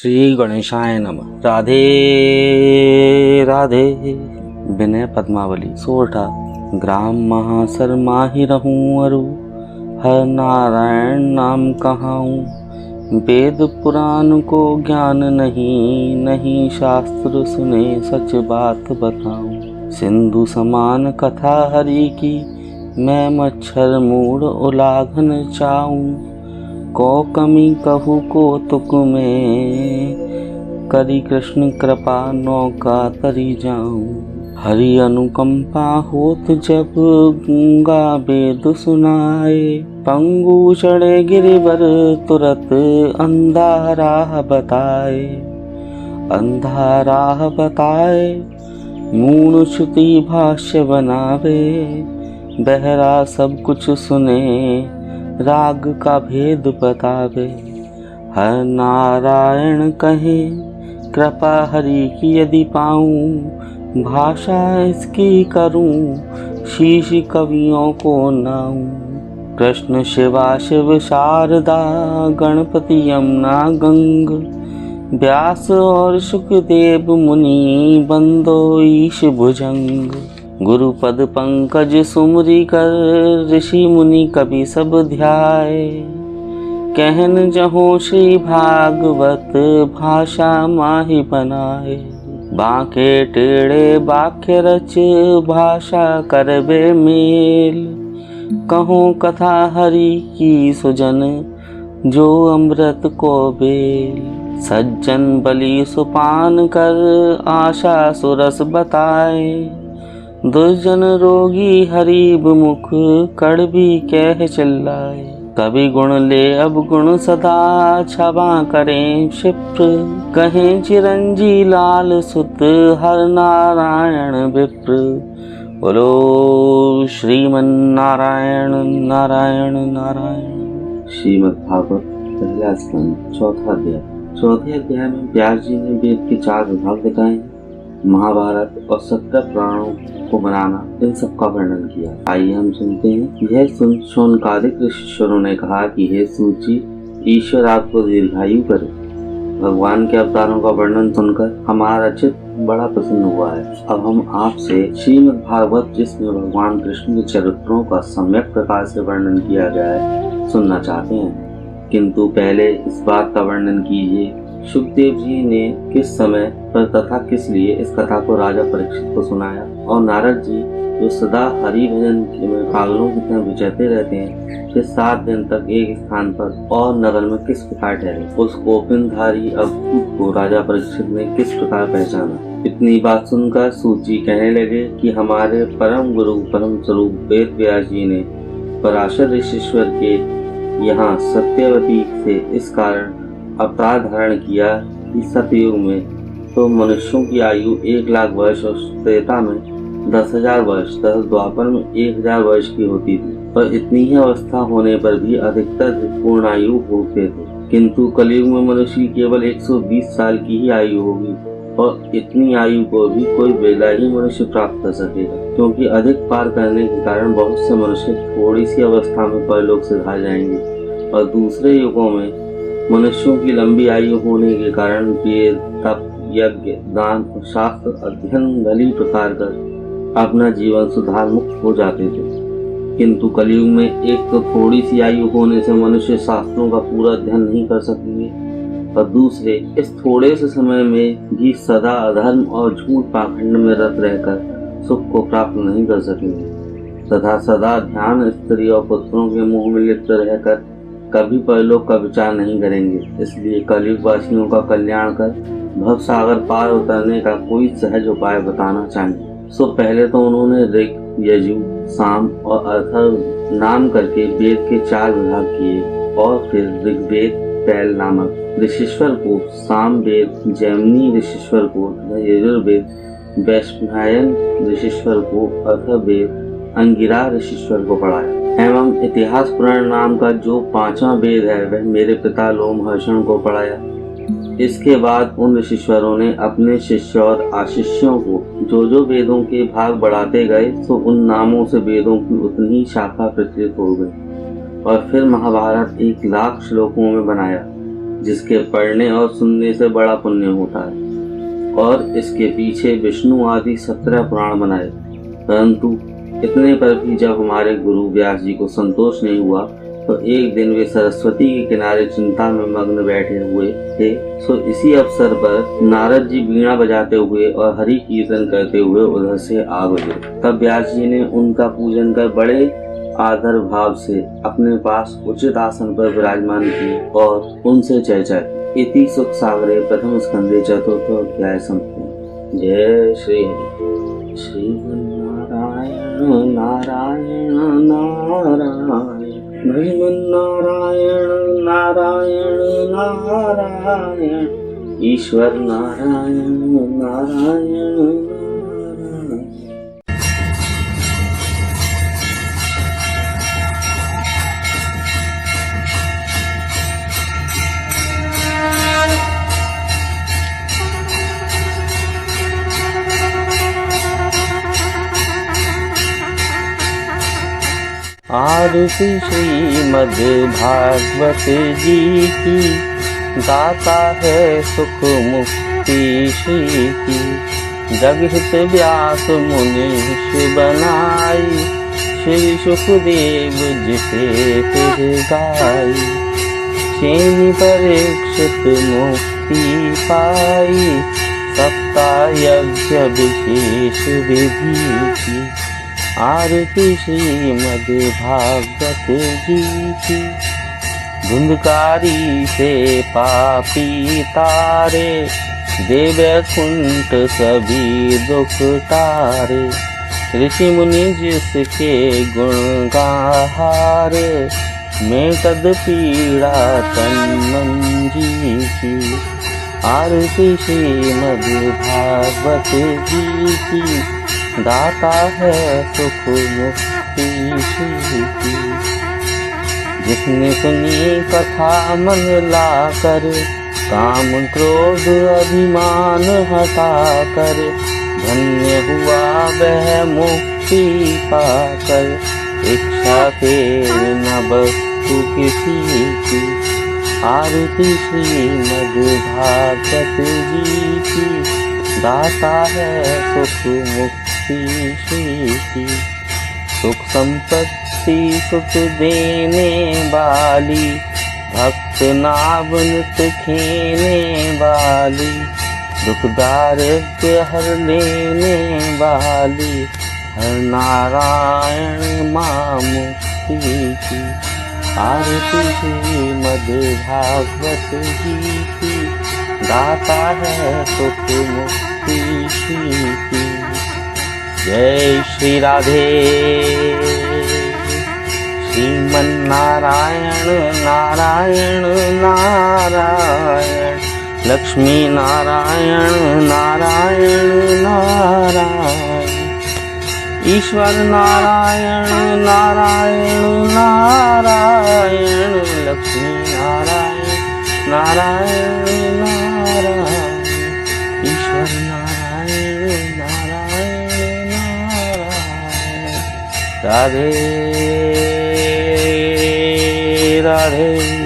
श्री गणेशाय नमः। राधे राधे। विनय पद्मावली सोरठा। ग्राम महासर माही रहूं अरु, हर नारायण नाम कहाऊं। वेद पुराण को ज्ञान नहीं, नहीं शास्त्र सुने सच बात बताऊं। सिंधु समान कथा हरि की, मैं मच्छर मूड उलाघन चाऊं। को कमी कहू को तुक में, करी कृष्ण कृपा नौका तरी जाऊं। हरि अनुकंपा होत जब, गूंगा वेद सुनाए। पंगु चढ़े गिरिवर तुरत, अंधा राह बताए। अंधा राह बताए, मूढ़ श्रुति भाष्य बनावे। बहरा सब कुछ सुने, राग का भेद बतावे। हर नारायण कहे, कृपा हरि की यदि पाऊं। भाषा इसकी करूं, शीश कवियों को नाऊं। कृष्ण शिवा शिव शारदा, गणपति यमुना गंग। व्यास और सुखदेव मुनि, बंदो ईश भुजंग। गुरुपद पंकज सुमरी कर, ऋषि मुनि कवि सब ध्याए। कहन जहो श्री भागवत, भाषा माहि बनाए। बांके टेढ़े वाक्य रच, भाषा करबे मेल। कहो कथा हरि की सुजन, जो अमृत को बेल। सज्जन बलि सुपान कर, आशा सुरस बताए। दुर्जन रोगी हरिब मुख, कड़वी कह चिल्लाए। कभी गुण ले अब गुण सदा, क्षमा करें क्षिप्र। कहें चिरंजी लाल सुत, हर नारायण विप्र। बोलो श्रीमन नारायण नारायण नारायण। श्रीमद् भागवत पहला स्कंद चौथा अध्याय। चौथे अध्याय में व्यास जी ने वेद के 4 विभाग बताए, महाभारत और 17 पुराणों को बनाना, इन सब का वर्णन किया। आइए हम सुनते हैं। यह सुन शौनकादिक ऋषिश्वरों ने कहा कि हे सूत जी, ईश्वर आपको दीर्घायु करे। भगवान के अवतारों का वर्णन सुनकर हमारा चित्त बड़ा प्रसन्न हुआ है। अब हम आपसे श्रीमद् भागवत, जिसमें भगवान कृष्ण के चरित्रों का सम्यक प्रकार से वर्णन किया गया है, सुनना चाहते हैं। किंतु पहले इस बात का वर्णन कीजिए, सुखदेव जी ने किस समय पर तथा किस लिए इस कथा को राजा परीक्षित को सुनाया, और नारद जी जो सदा हरि भजन में पागलों की तरह विचरते रहते हैं, फिर 7 दिन तक एक स्थान पर और नगर में किस प्रकार ठहरे। उस कोपिनधारी अवधूत को राजा परीक्षित ने किस प्रकार पहचाना। इतनी बात सुनकर सूत जी कहने लगे कि हमारे परम गुरु परम स्वरूप वेद व्यास जी ने पराशर ऋषिश्वर के यहाँ सत्यवती से इस कारण अवतार धारण किया कि सतयुग में तो मनुष्यों की आयु 1,00,000 वर्ष और त्रेता में 10,000 वर्ष तथा द्वापर में 1,000 वर्ष की होती थी, और इतनी ही अवस्था होने पर भी अधिकतर पूर्ण आयु होते थे। किंतु कलयुग में मनुष्य की केवल 120 साल की ही आयु होगी, और इतनी आयु को भी कोई बेला ही मनुष्य प्राप्त कर सकेगा, क्योंकि अधिक पार करने के कारण बहुत से मनुष्य थोड़ी सी अवस्था में परलोक से सिधार जाएंगे, और दूसरे युगों में मनुष्यों की लंबी आयु होने के कारण वेद, तप, यज्ञ, दान और शास्त्र अध्ययन भली प्रकार कर अपना जीवन सुधार मुक्त हो जाते थे। किंतु कलयुग में एक तो थोड़ी सी आयु होने से मनुष्य शास्त्रों का पूरा अध्ययन नहीं कर सकेंगे, और दूसरे इस थोड़े से समय में भी सदा अधर्म और झूठ पाखंड में रत रहकर सुख को प्राप्त नहीं कर सकेंगे, तथा सदा ध्यान स्त्री और पुत्रों के मुँह में लिप्त रहकर कभी परलोक का विचार नहीं करेंगे। इसलिए कलयुग वासियों का कल्याण कर भव सागर पार उतरने का कोई सहज उपाय बताना चाहिए। सो पहले तो उन्होंने ऋग, यजु, साम और अथर्व नाम करके वेद के 4 विभाग किए, और फिर ऋग्वेद पैल नामक ऋषिश्वर को, साम वेद जैमिनी ऋषिश्वर को, यजुर्वेद वैशंपायन ऋषिश्वर को, अथर्ववेद अंगिरा ऋषिश्वर को पढ़ाया, एवं इतिहास पुराण नाम का जो 5वां वेद है वह मेरे पिता लोमहर्षण को पढ़ाया। इसके बाद उन ऋषिश्वरों ने अपने शिष्य और आशिष्यों को जो जो वेदों के भाग बढ़ाते गए, तो उन नामों से वेदों की उतनी शाखा प्रचलित हो गई, और फिर महाभारत 1,00,000 श्लोकों में बनाया। जिसके पढ़ने और सुनने से बड़ा पुण्य होता है। और इसके पीछे विष्णु आदि 17 पुराण बनाए, परंतु इतने पर भी जब हमारे गुरु व्यास जी को संतोष नहीं हुआ तो एक दिन वे सरस्वती के किनारे चिंता में मग्न बैठे हुए थे। सो इसी अवसर पर नारद जी वीणा बजाते हुए और हरि कीर्तन करते हुए उधर से आ गुजरे। तब व्यास जी ने उनका पूजन कर बड़े आदर भाव से अपने पास उचित आसन पर विराजमान किए और उनसे चर्चा की। इति सुख सागरे प्रथम स्कंदे चतुर्थ अध्याय संपूर्ण। जय श्री हरि। श्रीमन्नारायण नारायण नारायण भजमन्नारायण नारायण नारायण ईश्वर नारायण नारायण। आरती श्रीमद् भागवत जी की, दाता है सुख मुक्ति श्री की। जगहित व्यास मुनीष बनाई, श्री सुखदेव जिसे फिर गाई। श्रेणी परीक्षित मुक्ति पाई, सप्ताह यज्ञ विशेष विधि की। आरती श्रीमद् भागवत जी की। धुंधकारी से पापी तारे, दे वैकुंठ सभी दुख तारे। ऋषि मुनि जिसके गुण गाहारे, मैं कद पीड़ा तन मन जी की। आरती श्रीमद् भागवत जी की, दाता है सुख मुक्ति श्री की। जिसने सुनी कथा मन लाकर, काम क्रोध अभिमान हटा कर। धन्य हुआ वह मुक्ति पाकर, इच्छा के न वस्तु किसी की। आरती श्रीमद् भागवत जी की, दाता है सुख मुक्ति श्री की। सुख संपत्ति सुख देने वाली, भक्त नावनुत खेने वाली। दुख दारिद्र्य हर लेने वाली, हर नारायण मां मुक्ति की। आरती श्रीमद् भागवत जी की, दाता है सुख मुक्ति श्री की। जय श्री राधे। श्रीमन्नारायण नारायण नारायण, लक्ष्मी नारायण नारायण नारायण। ईश्वर नारायण नारायण नारायण, लक्ष्मी नारायण नारायण नारायण। ईश्वर नारायण नारायण नारायण। राधे राधे।